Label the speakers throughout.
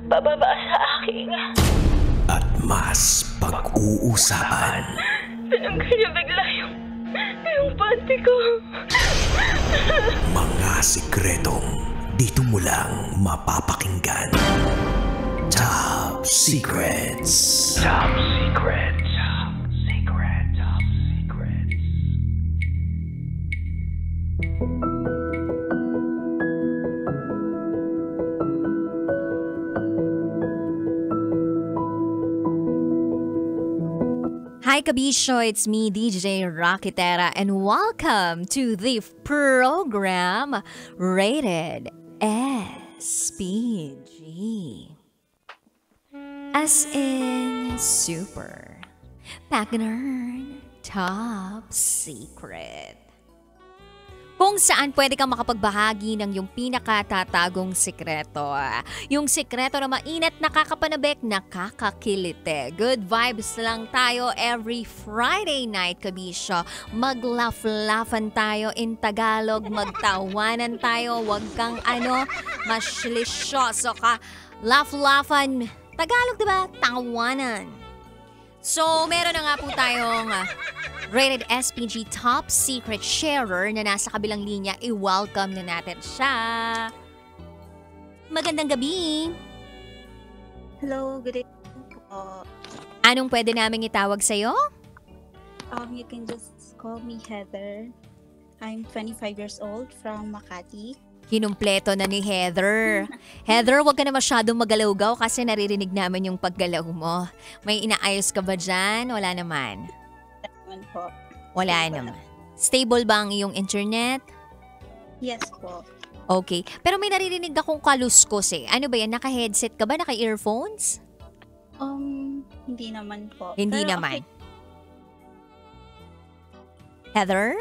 Speaker 1: bababa sa aking
Speaker 2: At mas pag-uusapan.
Speaker 1: tinanggal niya bigla yung panty ko.
Speaker 2: Mga sikretong dito mo lang mapapakinggan. Top Secrets. Top Secrets. Top Secrets. Top Secrets.
Speaker 3: Hi Kabisyo, it's me DJ Rocketera and welcome to the program Rated SPG. As in super, Pagner, top secret. Kung saan pwede kang makapagbahagi ng yung pinakatatagong sikreto. Yung sikreto na mainit, nakakapanabik, nakakakilite. Good vibes lang tayo every Friday night, Kabisyo. Mag-laugh-laughan tayo in Tagalog, magtawanan tayo, wag kang maslisyoso ka. Laugh-laughan, Tagalog diba? Tawanan. So, meron na nga po tayong Rated SPG Top Secret Sharer na nasa kabilang linya. I-welcome na natin siya. Magandang gabi.
Speaker 4: Hello, good evening po.
Speaker 3: Anong pwede naming itawag sa'yo?
Speaker 4: You can just call me Heather. I'm 25 years old from Makati.
Speaker 3: Kinumpleto na ni Heather. Heather, wag ka na masyadong magalaw-gaw kasi naririnig namin yung paggalaw mo. May inaayos ka ba dyan? Wala naman.
Speaker 4: Naman po.
Speaker 3: Wala naman. Stable ba ang iyong internet?
Speaker 4: Yes po.
Speaker 3: Okay. Pero may naririnig akong kaluskos eh. Ano ba yan? Naka-headset ka ba? Naka-earphones?
Speaker 4: Hindi naman po.
Speaker 3: Hindi
Speaker 4: Pero
Speaker 3: naman. Heather?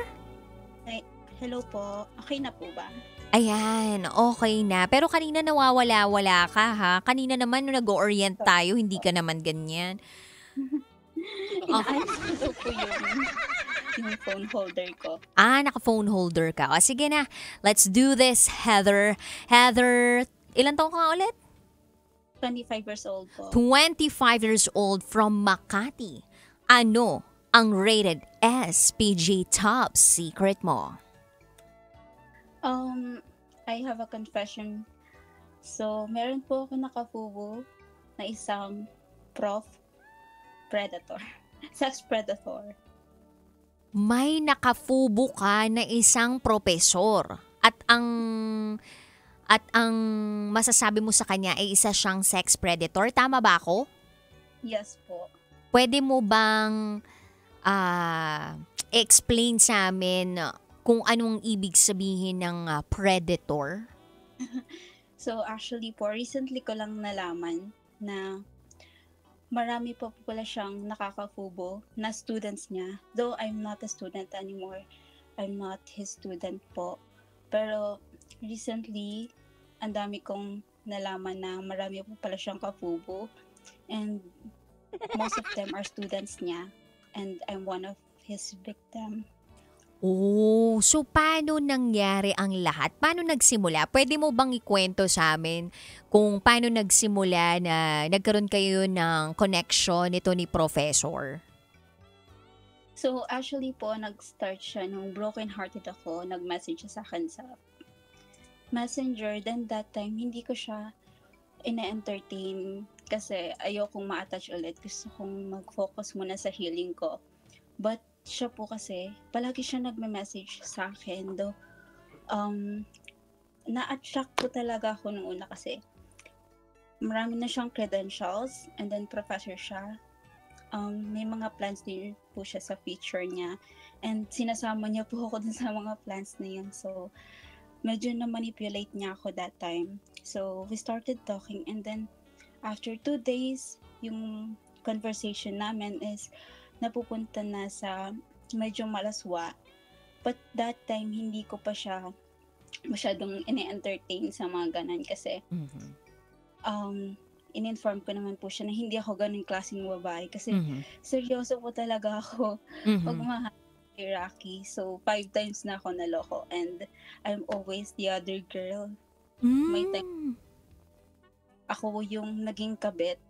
Speaker 4: Okay. Hello po. Okay na po ba?
Speaker 3: Ayan, okay na. Pero kanina nawawala-wala ka ha. Kanina naman nung nag-orient tayo, hindi ka naman ganyan.
Speaker 4: Inaayos ko po yung phone holder ko.
Speaker 3: Naka-phone holder ka. O sige na, let's do this, Heather. Heather, ilan taon ka nga ulit?
Speaker 4: 25 years old po.
Speaker 3: 25 years old from Makati. Ano ang rated SPG top secret mo?
Speaker 4: I have a confession. So, meron po ako nakafubo na isang predator. Sex predator.
Speaker 3: May nakafubo ka na isang propesor. At ang masasabi mo sa kanya ay isa siyang sex predator. Tama ba ako?
Speaker 4: Yes po.
Speaker 3: Pwede mo bang explain sa amin kung anong ibig sabihin ng predator?
Speaker 4: So actually po, recently ko lang nalaman na marami po pala siyang nakakafubo na students niya. Though I'm not a student anymore. I'm not his student po. Pero recently, ang dami kong nalaman na marami po pala siyang kafubo. And most of them are students niya. And I'm one of his victim.
Speaker 3: Oh, so paano nangyari ang lahat? Paano nagsimula? Pwede mo bang ikwento sa amin kung paano nagsimula na nagkaroon kayo ng connection nito ni Professor?
Speaker 4: So actually po, nag-start siya nung broken-hearted ako. Nag-message siya sa akin sa Messenger. Then that time, hindi ko siya ina-entertain kasi ayokong ma-attach ulit. Gusto kong mag-focus muna sa healing ko. But siya po kasi, palagi siya nagme-message sa akin. Though, na-attract po talaga ako nung una kasi marami na siyang credentials and then professor siya. May mga plans din po siya sa future niya and sinasama niya po ako dun sa mga plans na yun. So, medyo na-manipulate niya ako that time. So, we started talking and then after 2 days, yung conversation namin is napupunta na sa medyo malaswa. But that time, hindi ko pa siya masyadong ine-entertain sa mga ganan kasi in-inform ko naman po siya na hindi ako ganun klaseng babae kasi seryoso po talaga ako pag mahal kay Rocky. So, 5 times na ako naloko and I'm always the other girl. May time ako yung naging kabit.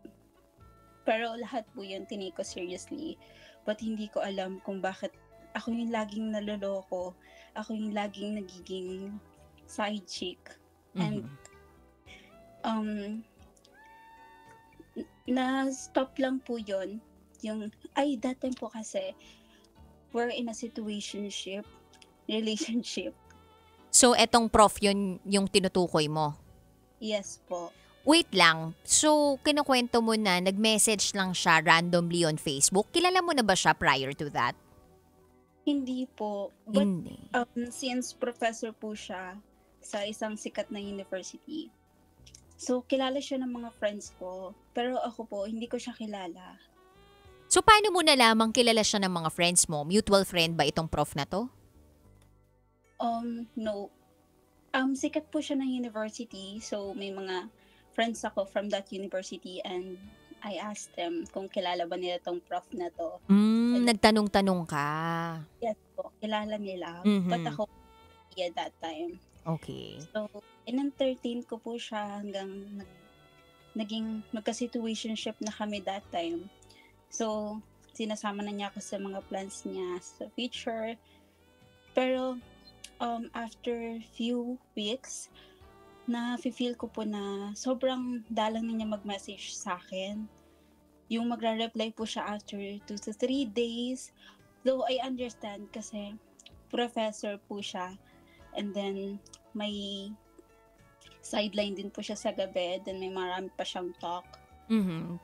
Speaker 4: Pero lahat po yun tinake ko seriously. But hindi ko alam kung bakit ako yung laging naloloko. Ako yung laging nagiging side chick. And na-stop lang po yun. That time po kasi we're in a relationship.
Speaker 3: So, etong prof yun yung tinutukoy mo?
Speaker 4: Yes po.
Speaker 3: Wait lang. So, kinukwento mo na nag-message lang siya randomly on Facebook. Kilala mo na ba siya prior to that?
Speaker 4: Hindi po. But
Speaker 3: Hindi.
Speaker 4: Since professor po siya sa isang sikat na university, so kilala siya ng mga friends ko. Pero ako po, hindi ko siya kilala.
Speaker 3: So, paano mo nalamang kilala siya ng mga friends mo? Mutual friend ba itong prof na to?
Speaker 4: No. Sikat po siya ng university. So, may mga friends ako from that university and I asked them kung kilala ba nila tong prof na to.
Speaker 3: Nagtanong-tanong ka.
Speaker 4: Yes po, kilala nila. But ako, at that time.
Speaker 3: Okay.
Speaker 4: So, in-entertain ko po siya hanggang naging magka-situationship na kami that time. So, sinasama na niya ako sa mga plans niya sa future. Pero, after few weeks, na-feel ko po na sobrang dalang na niya mag-message sa akin. Yung magra-reply po siya after 2 to 3 days. Though I understand kasi professor po siya. And then may sideline din po siya sa gabi. Then may marami pa siyang talk.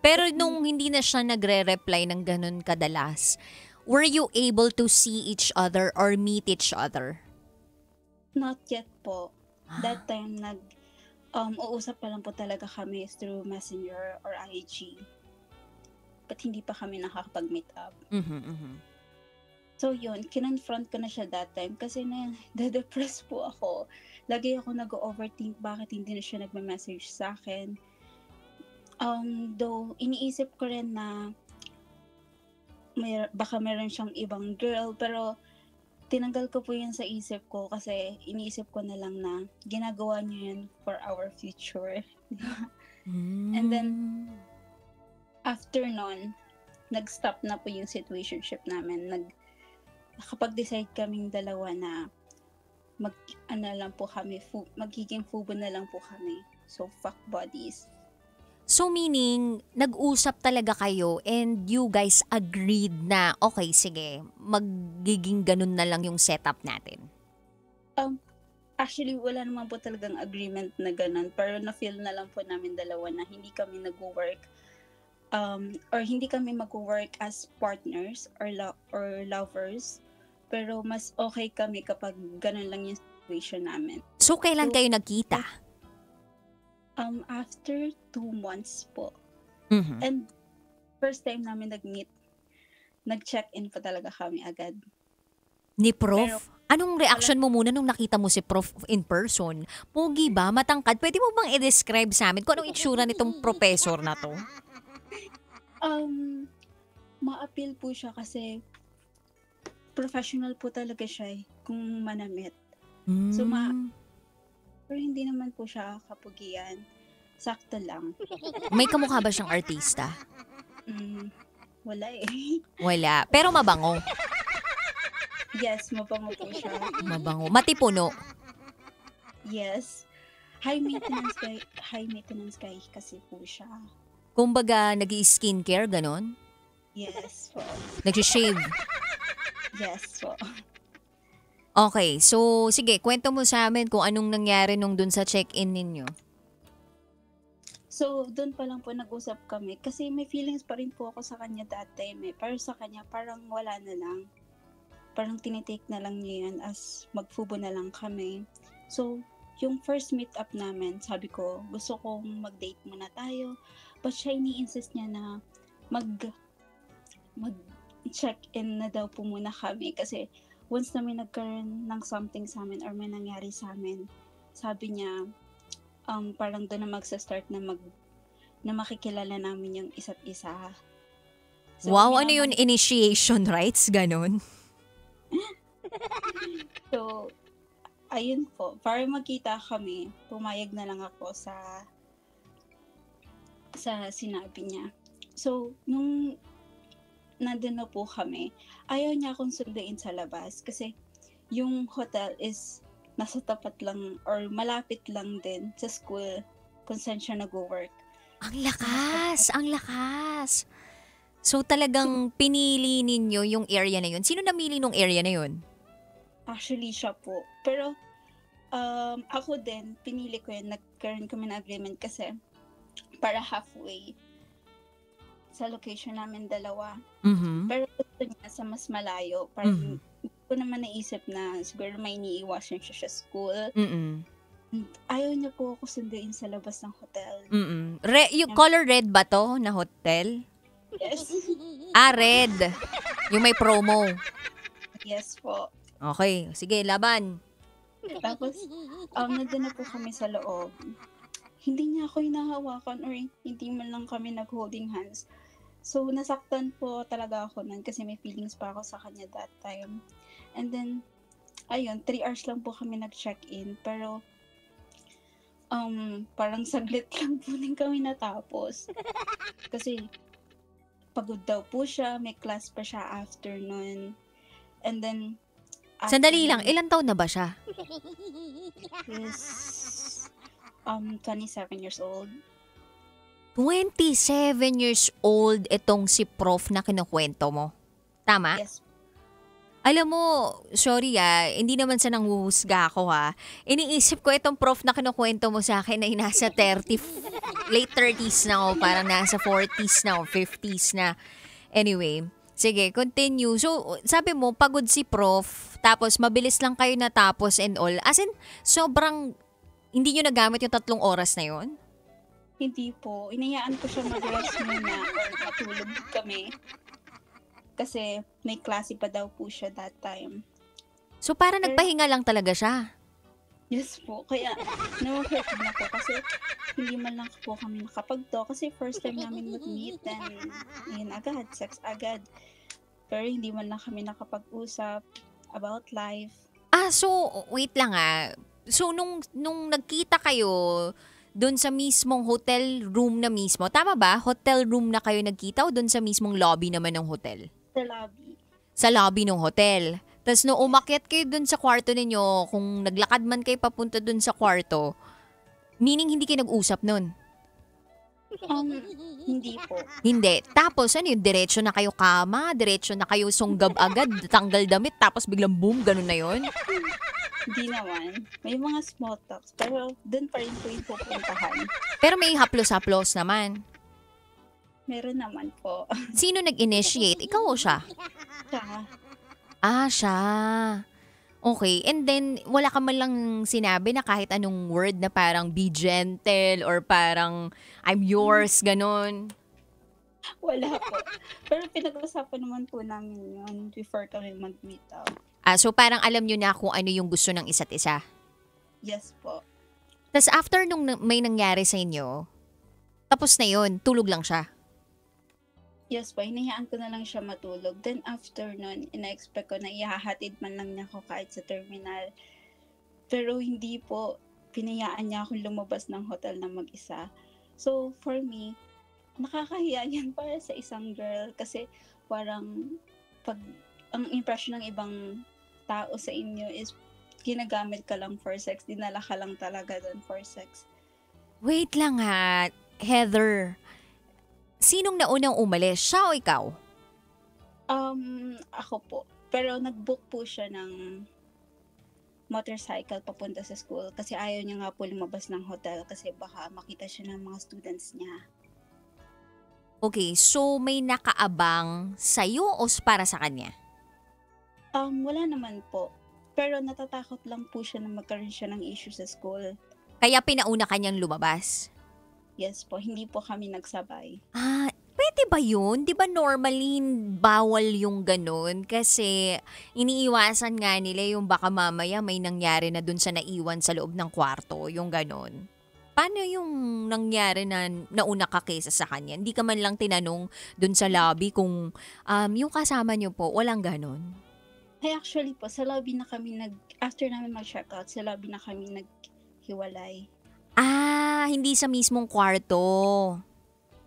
Speaker 3: Pero nung hindi na siya nagre-reply ng ganun kadalas, were you able to see each other or meet each other?
Speaker 4: Not yet po. That time uusap pa lang po talaga kami through Messenger or IG. But hindi pa kami nakakapag-meet up. So yun, kinonfront ko na siya that time kasi na-depress po ako. Lagi ako nag-overthink bakit hindi na siya nagme-message sa akin. Though iniisip ko rin na baka meron siyang ibang girl, pero tinanggal ko po yun sa isip ko kasi iniisip ko na lang na ginagawa niyo yun for our future. And then, after nun, nag-stop na po yung situationship namin. Nakapag-decide kaming dalawa na magiging fubo na lang po kami. So, fuck buddies.
Speaker 3: So meaning, nag-usap talaga kayo and you guys agreed na, okay, sige, magiging ganun na lang yung setup natin?
Speaker 4: Actually, wala naman po talagang agreement na ganun. Pero na-feel na lang po namin dalawa na hindi kami nag-work or hindi kami mag-work as partners or lovers. Pero mas okay kami kapag ganun lang yung situation namin.
Speaker 3: So kailan kayo nagkita?
Speaker 4: After 2 months po. And first time namin nag-meet, nag-check-in pa talaga kami agad.
Speaker 3: Ni Prof?
Speaker 4: Pero,
Speaker 3: anong reaction mo muna nung nakita mo si Prof in person? Pogi ba? Matangkad? Pwede mo bang i-describe sa amin kung anong itsura nitong professor na to?
Speaker 4: Ma-appeal po siya kasi professional po talaga siya kung manamit. So, pero hindi naman po siya kapugian. Sakto lang.
Speaker 3: May kamukha ba siyang artista?
Speaker 4: Wala eh.
Speaker 3: Wala. Pero mabango.
Speaker 4: Yes, mabango po siya.
Speaker 3: Mabango. Matipuno.
Speaker 4: Yes. High maintenance guy kasi po siya.
Speaker 3: Kumbaga, nag-i-skincare, ganon?
Speaker 4: Yes po.
Speaker 3: Nag-shave?
Speaker 4: Yes po.
Speaker 3: Okay, so sige, kwento mo sa amin kung anong nangyari nung dun sa check-in ninyo.
Speaker 4: So, dun pa lang po nag-usap kami kasi may feelings pa rin po ako sa kanya that time eh. Pero sa kanya, parang wala na lang. Parang tinitake na lang niya yan as magfubo na lang kami. So, yung first meet-up namin, sabi ko, gusto kong mag-date muna tayo. But siya ini-insist niya na mag-check-in na daw po muna kami kasi once na may nagkaroon ng something sa amin or may nangyari sa amin, sabi niya, parang doon na magsa-start na makikilala namin yung isa't isa. So,
Speaker 3: wow, ano yun? Initiation rites? Ganon?
Speaker 4: So, ayun po. Para magkita kami, pumayag na lang ako sa sa sinabi niya. So, nung nandun na po kami, ayaw niya akong sunduin sa labas kasi yung hotel is nasa tapat lang or malapit lang din sa school kung saan siya nag-work.
Speaker 3: Ang lakas! Ang lakas! So talagang pinili ninyo yung area na yun. Sino namili nung area na yun?
Speaker 4: Actually, siya po. Pero, ako din, pinili ko yun. Nagkaroon kami ng agreement kasi para halfway sa location namin dalawa.
Speaker 3: Mhm.
Speaker 4: Pero gusto niya sa mas malayo. Parang hindi ko naman naisip na siguro may iniiwasan siya sa school.
Speaker 3: Mm-mm.
Speaker 4: Ayaw niya po ako sunduin sa labas ng hotel.
Speaker 3: Mm-mm. Yung color red ba to na hotel?
Speaker 4: Yes.
Speaker 3: Red. Yung may promo.
Speaker 4: Yes po.
Speaker 3: Okay, sige, laban.
Speaker 4: Tapos, nandun na po kami sa loob. Hindi niya ako hinahawakan or hindi man lang kami nag-holding hands. So, nasaktan po talaga ako nun kasi may feelings pa ako sa kanya that time. And then, ayun, 3 hours lang po kami nag-check-in. Pero, parang saglit lang po din kami natapos. Kasi, pagod daw po siya, may class pa siya afternoon. And then,
Speaker 3: Sandali lang, ilang taon na ba siya?
Speaker 4: is 27 years old.
Speaker 3: 27 years old itong si prof na kinukwento mo. Tama?
Speaker 4: Yes.
Speaker 3: Alam mo, sorry hindi naman sa nanghuhusga ako Iniisip ko itong prof na kinukwento mo sa akin ay nasa late 30s na o parang nasa 40s na o 50s na. Anyway, sige, continue. So, sabi mo, pagod si prof, tapos mabilis lang kayo natapos and all. As in, sobrang hindi nyo nagamit yung 3 oras na yon?
Speaker 4: Hindi po. Inayaan ko siya mag-rest muna or matulog kami. Kasi may klase pa daw po siya that time.
Speaker 3: So, para nagpahinga lang talaga siya?
Speaker 4: Yes po. Kaya, na-hurt na po kasi hindi man lang po kami nakapag-talk. Kasi first time namin mag-meet, then yun agad, sex agad. Pero hindi man lang kami nakapag-usap about life.
Speaker 3: So, wait lang So, nung nagkita kayo doon sa mismong hotel room na mismo, tama ba? Hotel room na kayo nagkita o doon sa mismong lobby naman ng hotel?
Speaker 4: Sa lobby.
Speaker 3: Sa lobby ng hotel. Tapos nung umakyat kayo doon sa kwarto ninyo, kung naglakad man kayo papunta doon sa kwarto, meaning hindi kayo nag-usap nun?
Speaker 4: Hindi po.
Speaker 3: Hindi. Tapos ano yun, diretso na kayo kama, diretso na kayo sunggab agad, tanggal damit, tapos biglang boom, ganun na yun?
Speaker 4: Hindi naman. May mga small talks. Pero dun pa rin po yung pupuntahan.
Speaker 3: Pero may haplos-haplos naman.
Speaker 4: Meron naman po.
Speaker 3: Sino nag-initiate? Ikaw o siya?
Speaker 4: Siya.
Speaker 3: Siya. Okay. And then, wala ka man lang sinabi na kahit anong word na parang be gentle or parang I'm yours, ganun.
Speaker 4: Wala po. Pero pinag-usapan naman po namin yun before kami mag-meet up.
Speaker 3: So parang alam nyo na kung ano yung gusto ng isa't isa.
Speaker 4: Yes po.
Speaker 3: Tapos after nung may nangyari sa inyo, tapos na yun, tulog lang siya.
Speaker 4: Yes po, hinayaan ko na lang siya matulog. Then after nun, ina-expect ko na ihahatid man lang niya ako kahit sa terminal. Pero hindi po, pinayaan niya akong lumabas ng hotel na mag-isa. So for me, nakakahiya yan para sa isang girl kasi parang pag ang impression ng ibang tao sa inyo is ginagamit ka lang for sex, dinala ka lang talaga doon for sex.
Speaker 3: Wait lang Heather. Sinong naunang umalis? Siya o ikaw?
Speaker 4: Ako po. Pero nag-book po siya ng motorcycle papunta sa school kasi ayaw niya nga po lumabas ng hotel kasi baka makita siya ng mga students niya.
Speaker 3: Okay, so may nakaabang sa'yo o para sa kanya?
Speaker 4: Wala naman po. Pero natatakot lang po siya na magkaroon siya ng issue sa school.
Speaker 3: Kaya pinauna kanyang lumabas?
Speaker 4: Yes po, hindi po kami nagsabay.
Speaker 3: Pwede ba yun? Di ba normally bawal yung ganun? Kasi iniiwasan nga nila yung baka mamaya may nangyari na dun sa naiwan sa loob ng kwarto, yung ganun. Paano yung nangyari na nauna ka kaysa sa kanya? Hindi ka man lang tinanong dun sa lobby kung yung kasama niyo po, walang ganun?
Speaker 4: Hey, actually po, sa lobby na kami after namin mag-check out, sa lobby na kami naghiwalay.
Speaker 3: Hindi sa mismong kwarto.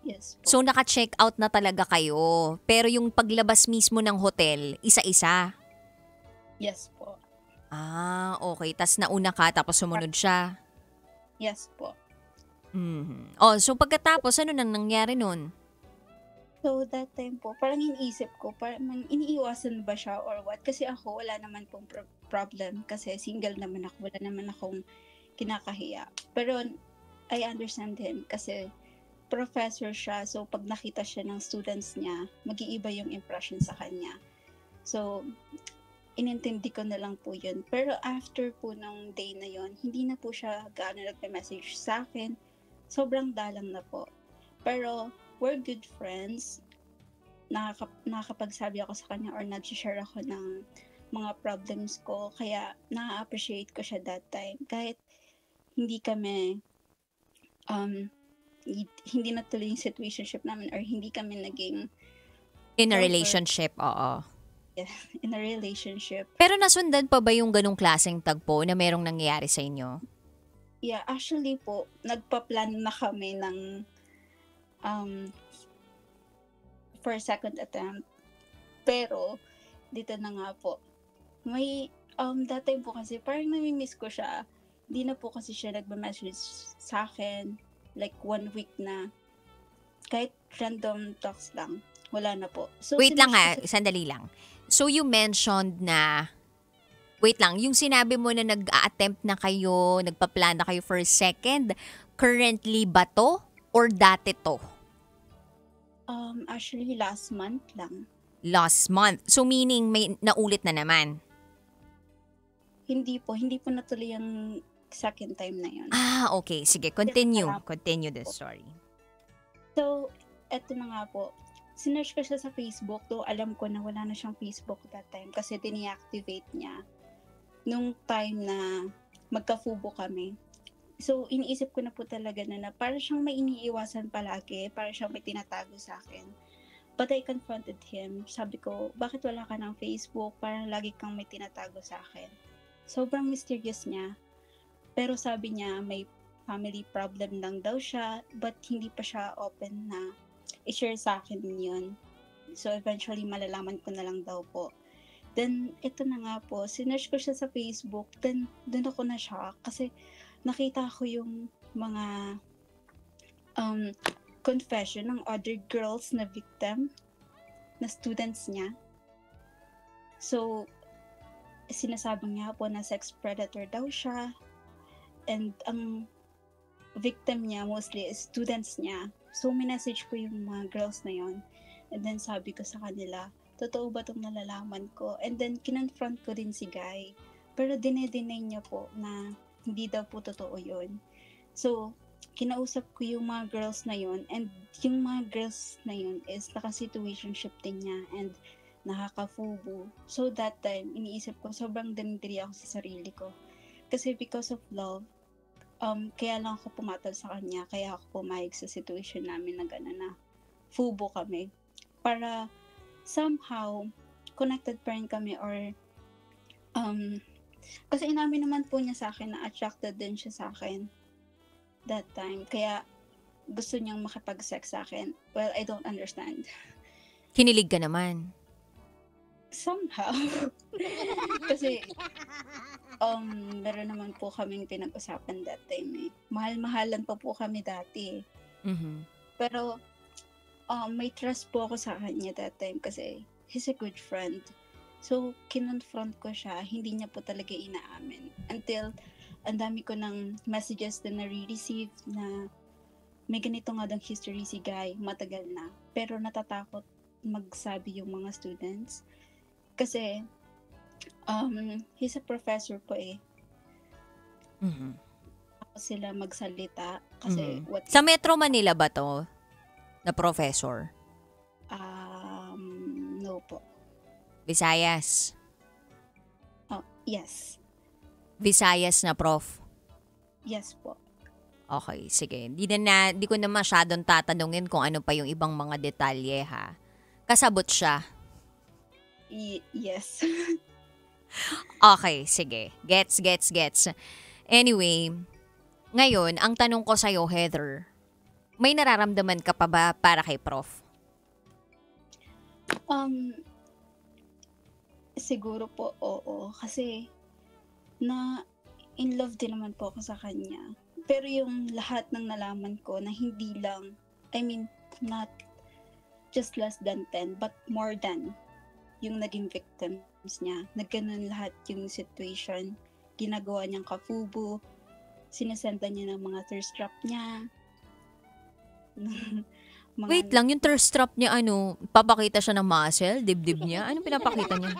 Speaker 4: Yes po.
Speaker 3: So, naka-check out na talaga kayo. Pero yung paglabas mismo ng hotel, isa-isa.
Speaker 4: Yes po.
Speaker 3: Okay. Tas nauna ka, tapos sumunod siya.
Speaker 4: Yes po.
Speaker 3: Mhm. So pagkatapos, ano nang nangyari nun?
Speaker 4: So, that time po, parang iniisip ko, parang iniiwasan ba siya or what? Kasi ako, wala naman pong problem. Kasi single naman ako, wala naman akong kinakahiya. Pero, I understand him kasi professor siya. So, pag nakita siya ng students niya, mag-iiba yung impression sa kanya. So, inintindi ko na lang po yun. Pero after po ng day na yun, hindi na po siya gaano nagme-message sa akin. Sobrang dalang na po. Pero, we're good friends. Nakakapagsabi ako sa kanya or nag-share ako ng mga problems ko. Kaya, na-appreciate ko siya that time. Kahit hindi kami, hindi natuloy yung situationship namin or hindi kami naging
Speaker 3: In a
Speaker 4: Over.
Speaker 3: relationship, oo.
Speaker 4: in a relationship.
Speaker 3: Pero nasundan pa ba yung ganong klaseng tagpo na merong nangyayari sa inyo?
Speaker 4: Yeah, actually po, nagpa-plan na kami ng for second attempt. Pero, dito na nga po, may, that time po kasi, parang nami-miss ko siya. Hindi na po kasi siya nagma-message sa akin, like 1 week na. Kahit random talks lang, wala na po. So,
Speaker 3: Wait lang ha, sandali lang. So you mentioned na, wait lang, yung sinabi mo na nag-a-attempt na kayo, nagpa-plan na kayo for second, currently ba to or dati to?
Speaker 4: Actually, last month lang.
Speaker 3: Last month. So meaning may naulit na naman?
Speaker 4: Hindi po natuloy yung second time na yun.
Speaker 3: Okay. Sige, continue. Continue the story.
Speaker 4: So, eto na nga po. Sinearch ko siya sa Facebook, though alam ko na wala na siyang Facebook that time kasi dini-activate niya nung time na magka-fubo kami. So, iniisip ko na po talaga na para siyang may iniiwasan palagi, para siyang may tinatago sa akin. But I confronted him. Sabi ko, bakit wala ka ng Facebook? Parang lagi kang may tinatago sa akin. Sobrang mysterious niya. Pero sabi niya, may family problem lang daw siya, but hindi pa siya open na i-share sa akin yun. So, eventually, malalaman ko na lang daw po. Then, ito na nga po, sinearch ko siya sa Facebook, then, doon ako na-shock kasi nakita ko yung mga confession ng other girls na victim, na students niya. So, sinasabi niya po na sex predator daw siya, and ang victim niya mostly is students niya. So, minessage ko yung mga girls na yon. And then, sabi ko sa kanila, totoo ba itong nalalaman ko? And then, kinonfront ko din si Guy. Pero, dinedeny niya po na hindi daw po totoo yun. So, kinausap ko yung mga girls na yon. And yung mga girls na yon is naka-situationship din niya. And nakaka-fubu. So, that time, iniisip ko, sobrang dinidiri ako sa sarili ko. Kasi because of love, kaya lang ako pumatol sa kanya, kaya ako pumayag sa situation namin na gano'n na fubo kami. Para somehow, connected pa rin kami or kasi inamin naman po niya sa akin na attracted din siya sa akin that time. Kaya gusto niyang makipag-sex sa akin. Well, I don't understand.
Speaker 3: Kinilig ka naman.
Speaker 4: Somehow. Kasi meron naman po kaming pinag-usapan that time eh. Mahal-mahalan pa po kami dati.
Speaker 3: Mhm.
Speaker 4: Pero may trust po ako sa kanya that time kasi he's a good friend. So, kinonfront ko siya, hindi niya po talaga inaamin. Until, ang dami ko ng messages na nare-receive na may ganito nga daw history si Guy, matagal na. Pero natatakot magsabi yung mga students. Kasi, he's a professor po eh.
Speaker 3: Mhm.
Speaker 4: Tapos sila magsalita. Kasi,
Speaker 3: Sa Metro Manila ba to? Na professor?
Speaker 4: No po.
Speaker 3: Visayas?
Speaker 4: Oh, yes.
Speaker 3: Visayas na prof?
Speaker 4: Yes po.
Speaker 3: Okay, sige. Di ko na masyadong tatanungin kung ano pa yung ibang mga detalye ha. Kasabot siya.
Speaker 4: Yes.
Speaker 3: Okay, sige. Gets. Anyway, ngayon, ang tanong ko sa'yo, Heather, May nararamdaman ka pa ba para kay Prof?
Speaker 4: Siguro po, oo. Kasi, na in love din naman po ako sa kanya. Pero yung lahat ng nalaman ko na hindi lang, I mean, not just less than 10, but more than yung naging victims niya. Nagganon lahat yung situation. Ginagawa niyang kafubo. Sinasenda niya ng mga thirst trap niya.
Speaker 3: Wait lang, yung thirst trap niya, papakita siya ng muscle, dibdib niya? Anong pinapakita niya?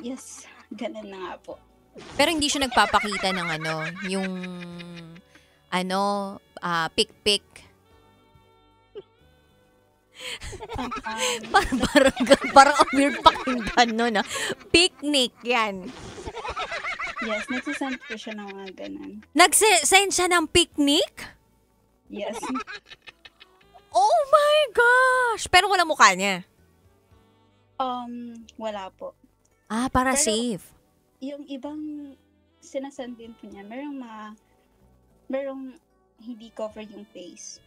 Speaker 4: Yes, ganun na nga po.
Speaker 3: Pero hindi siya nagpapakita ng yung, pick-pick. Parang ang weird pakinggan nun, Picnic, yan.
Speaker 4: Yes, nagsasend po siya ng mga ganun.
Speaker 3: Nagsasend siya ng picnic?
Speaker 4: Yes.
Speaker 3: Oh my gosh! Pero wala mukha niya.
Speaker 4: Wala po.
Speaker 3: Para
Speaker 4: Pero,
Speaker 3: safe.
Speaker 4: Yung ibang sinasend din po niya, merong hindi cover yung face.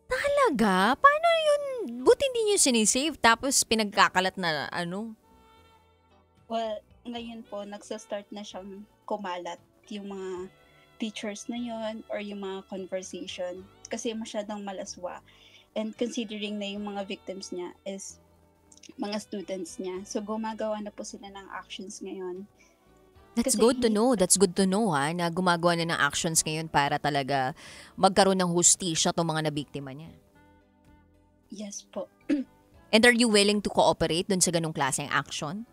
Speaker 3: Talaga? Paano yun? Buti hindi niyo sinisave tapos pinagkakalat na
Speaker 4: Well, ngayon po, nagsa-start na siyang kumalat yung mga pictures na yon or yung mga conversation kasi masyadong malaswa. And considering na yung mga victims niya is mga students niya. So, gumagawa na po sila ng actions ngayon.
Speaker 3: That's
Speaker 4: Kasi
Speaker 3: good to know. That's good to know, na gumagawa na ng actions ngayon para talaga magkaroon ng hustisya itong mga nabiktima niya.
Speaker 4: Yes po.
Speaker 3: And are you willing to cooperate dun sa ganung klaseng action?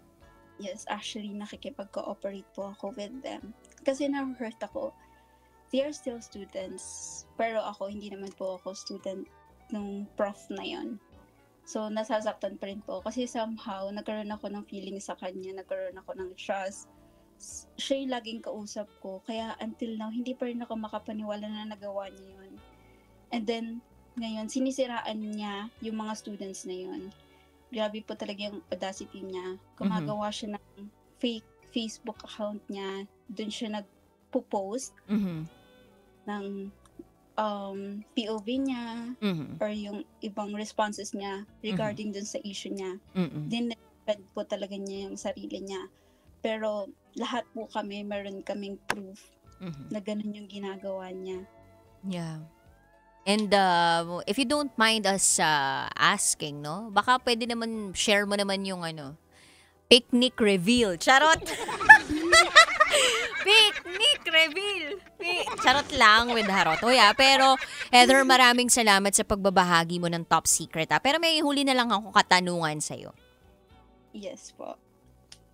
Speaker 4: Yes, actually, nakikipag-cooperate po ako with them. Kasi na-hurt ako. They are still students. Pero ako, hindi naman po ako student nung prof na yon. So, nasasaktan pa rin po. Kasi somehow, nagkaroon ako ng feeling sa kanya. Nagkaroon ako ng trust. Siya yung laging kausap ko. Kaya until now, hindi pa rin ako makapaniwala na nagawa niya yun. And then, ngayon, sinisiraan niya yung mga students na yun. Grabe po talaga yung audacity niya. Gumagawa siya ng fake Facebook account niya. Doon siya nagpo-post ng POV niya or yung ibang responses niya regarding dun sa issue niya. Dinepend po talaga niya yung sarili niya. Pero lahat po kami, meron kaming proof na ganun yung ginagawa niya.
Speaker 3: Yeah. And if you don't mind us asking, no? Baka pwede naman share mo naman yung picnic reveal. Charot! Picnic reveal! Charot lang with Harot. Pero Heather, maraming salamat sa pagbabahagi mo ng top secret. Pero may huli na lang ako katanungan sa'yo.
Speaker 4: Yes po.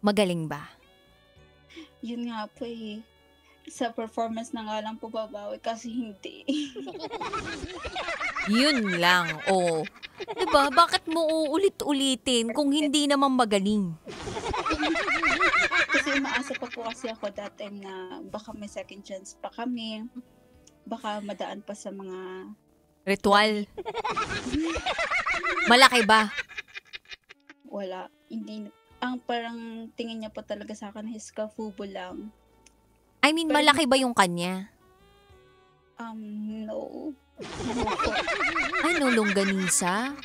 Speaker 3: Magaling ba?
Speaker 4: Yun nga po sa performance na nga lang po babawi kasi hindi.
Speaker 3: Yun lang. Diba? Bakit mo uulit-ulitin kung hindi naman magaling?
Speaker 4: Kasi umaasa pa po kasi ako that time na baka may second chance pa kami. Baka madaan pa sa mga
Speaker 3: ritual. Malaki ba?
Speaker 4: Wala. Hindi. Ang parang tingin niya po talaga sa akin is kafubo lang.
Speaker 3: I mean, malaki ba yung kanya?
Speaker 4: No.
Speaker 3: Longganisa?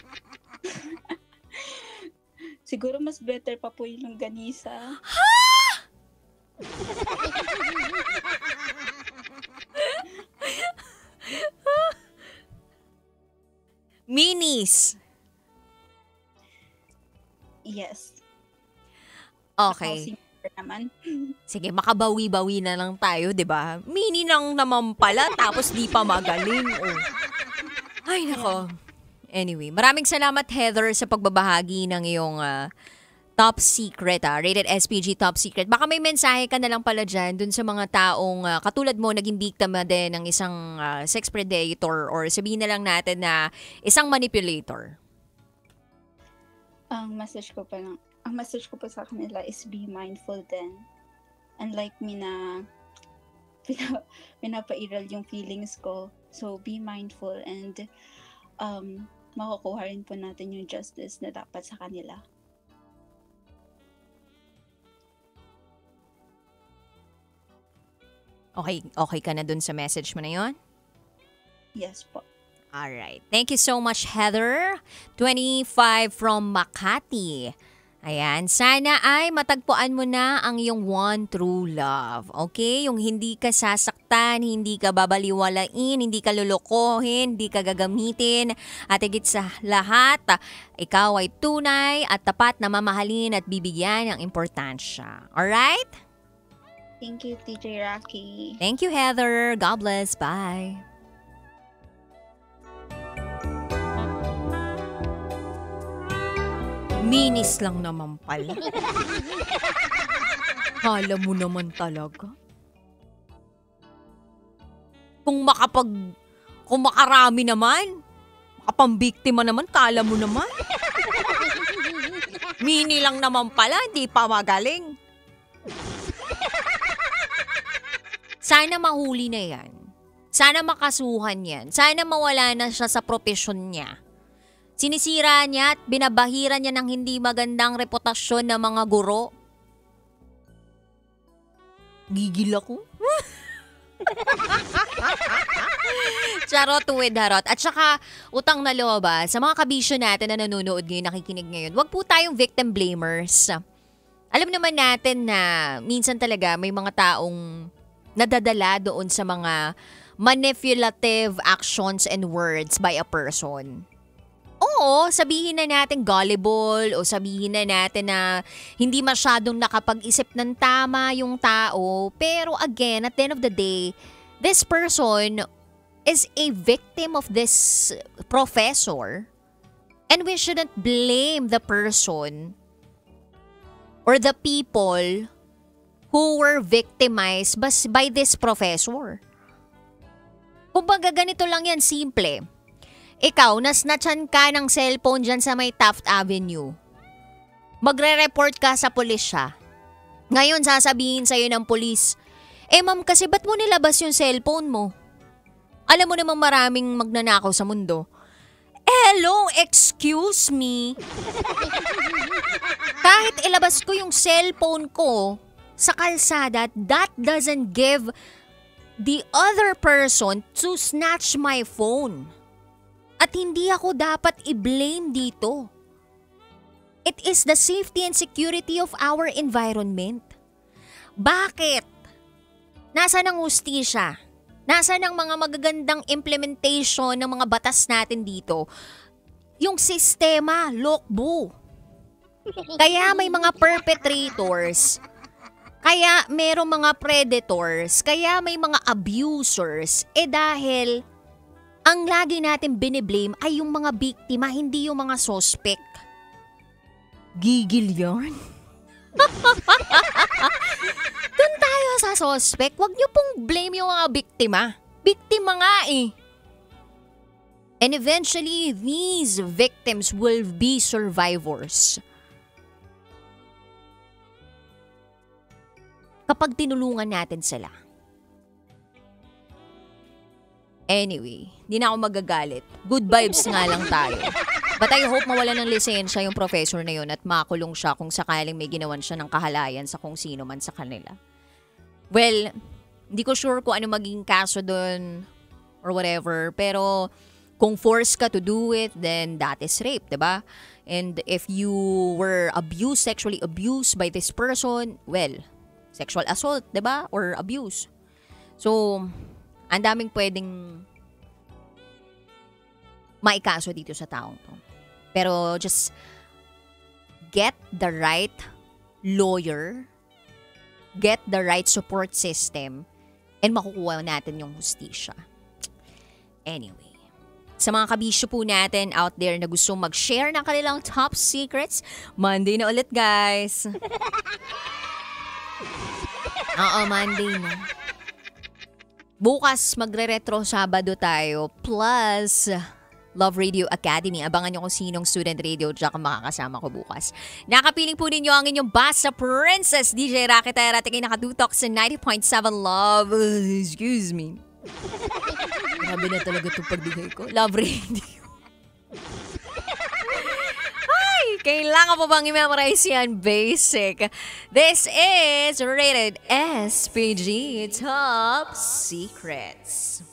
Speaker 4: Siguro mas better pa po yung longganisa.
Speaker 3: Ha? Minis?
Speaker 4: Yes.
Speaker 3: Okay.
Speaker 4: Naman.
Speaker 3: Sige, makabawi-bawi na lang tayo, 'di ba? Mini lang naman pala tapos di pa magaling. Ay nako. Anyway, maraming salamat Heather sa pagbabahagi ng iyong top secret, rated SPG top secret. Baka may mensahe ka na lang pala dyan dun sa mga taong katulad mo naging biktima din ng isang sex predator or sabihin na lang natin na isang manipulator.
Speaker 4: Ang message ko pa sa kanila is be mindful din. Unlike me na pinapairal yung feelings ko. So, be mindful and makukuha rin po natin yung justice na dapat sa kanila.
Speaker 3: Okay ka na dun sa message mo na yon?
Speaker 4: Yes po.
Speaker 3: Alright. Thank you so much, Heather. 25 from Makati. Ayan, sana ay matagpuan mo na ang iyong one true love. Okay? Yung hindi ka sasaktan, hindi ka babaliwalain, hindi ka lulukohin, hindi ka gagamitin. At higit sa lahat, ikaw ay tunay at tapat na mamahalin at bibigyan ng importansya. Alright?
Speaker 4: Thank you, TJ Rocky.
Speaker 3: Thank you, Heather. God bless. Bye. Minis lang naman pala. Kala mo naman talaga. Kung makarami naman, makapambiktima naman, kala mo naman. Mini lang naman pala, hindi pa magaling. Sana mahuli na yan. Sana makasuhan yan. Sana mawala na siya sa profesyon niya. Sinisira niya at binabahira niya ng hindi magandang reputasyon ng mga guro. Gigil ako. Charot with harot. At saka, utang na loob sa mga kabisyo natin na nanonood ngayon, nakikinig ngayon, wag po tayong victim blamers. Alam naman natin na minsan talaga may mga taong nadadala doon sa mga manipulative actions and words by a person. Oo, sabihin na natin gullible o sabihin na natin na hindi masyadong nakapag-isip ng tama yung tao. Pero again, at the end of the day, this person is a victim of this professor. And we shouldn't blame the person or the people who were victimized by this professor. Kumbaga ganito lang yan, simple. Ikaw, nasnatchan ka ng cellphone dyan sa may Taft Avenue. Magre-report ka sa pulisya. Ngayon, sasabihin sa'yo ng pulis, ma'am, kasi ba't mo nilabas yung cellphone mo? Alam mo namang maraming magnanakaw sa mundo. Hello, excuse me? Kahit ilabas ko yung cellphone ko sa kalsada, that doesn't give the other person to snatch my phone. At hindi ako dapat i-blame dito. It is the safety and security of our environment. Bakit? Nasaan ang hustisya? Nasaan ang mga magagandang implementation ng mga batas natin dito? Yung sistema, lokbo. Kaya may mga perpetrators. Kaya merong mga predators. Kaya may mga abusers. Dahil ang lagi natin biniblame ay yung mga biktima, hindi yung mga suspect. Gigil yan. Doon tayo sa suspect. Huwag niyo pong blame yung mga biktima. Biktima nga eh. And eventually, these victims will be survivors. Kapag tinulungan natin sila. Anyway, di na ako magagalit. Good vibes nga lang tayo. But I hope mawala ng lisensya yung professor na yun at makulong siya kung sakaling may ginawan siya ng kahalayan sa kung sino man sa kanila. Well, hindi ko sure kung ano maging kaso dun or whatever. Pero kung force ka to do it, then that is rape, diba? And if you were abused, sexually abused by this person, well, sexual assault, diba? Or abuse. So, ang daming pwedeng maikaso dito sa taong to. Pero just get the right lawyer, get the right support system, and makukuha natin yung hustisya. Anyway, sa mga kabisyo po natin out there na gusto mag-share ng kanilang top secrets, Monday na ulit, guys. Oo, Monday na. Bukas magre-retro Sabado tayo plus Love Radio Academy. Abangan nyo kung sinong student radio jack ang makakasama ko bukas. Nakapiling po ninyo ang inyong Basta Princess DJ Rocky Tera. Tingin nakatutok sa 90.7 Love. Excuse me. Grabe na talaga itong pagbigay ko. Love Radio. Ay, kailangan pa bang i-memorize yan? Basic. This is Rated SPG Top Secrets.